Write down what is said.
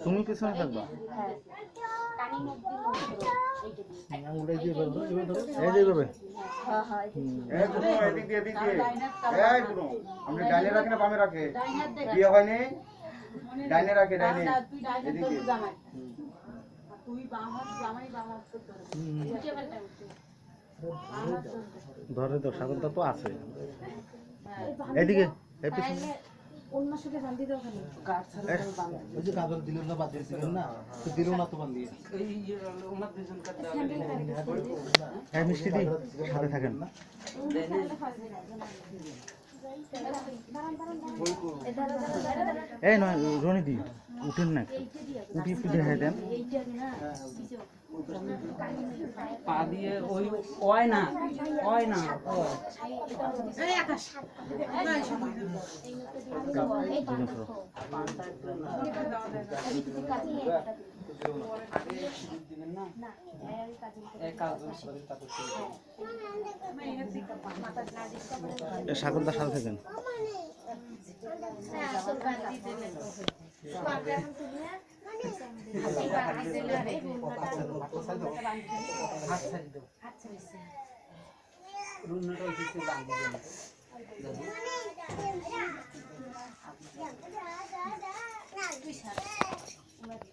তুমি পিছনে থাকবা। ডাইনে রাখে না বামে রাখে? বিয়ে হয়নি? ডাইনে রাখে, ডাইনে। এদিকে ধরে তো সাগরটা তো আছে এদিকে অন্য সাথে বান্ধি দাও খালি ওই যে কাগজ দিলেন না, বাদ দিলেন না, তো দিল না তো বান্ধি হ্যাঁ মিষ্টি দি সাথে থাকেন না। এই নয় রনি দি উঠেন না, উঠি একটু দেখাই দেন। পা দিয়ে ওই ওয় না ওয় না সাগরদার সাথে থাকেন।